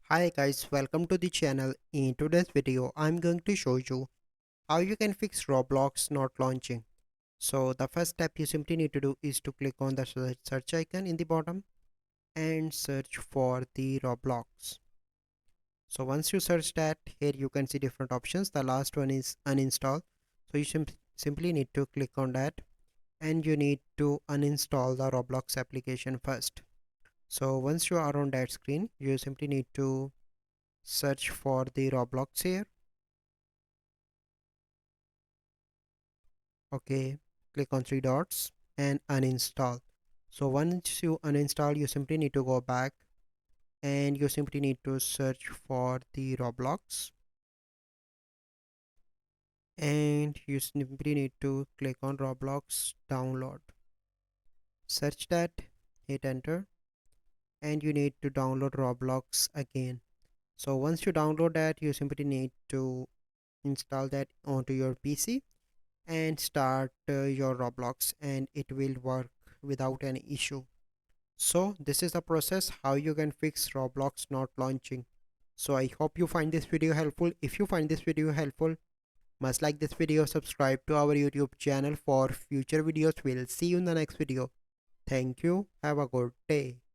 Hi guys, welcome to the channel. In today's video, I'm going to show you how you can fix Roblox not launching. So the first step you simply need to do is to click on the search icon in the bottom and search for the Roblox. So once you search that, here you can see different options. The last one is uninstall. So you simply need to click on that and you need to uninstall the Roblox application first. So once you are on that screen, you simply need to search for the Roblox here. Okay, click on three dots and uninstall. So once you uninstall, you simply need to go back and you simply need to search for the Roblox and you simply need to click on Roblox download. Search that, hit enter, and you need to download Roblox again. So once you download that, you simply need to install that onto your PC and start your Roblox, and it will work without any issue. So this is the process how you can fix Roblox not launching. So I hope you find this video helpful. If you find this video helpful, must like this video, subscribe to our YouTube channel for future videos. We'll see you in the next video. Thank you. Have a good day.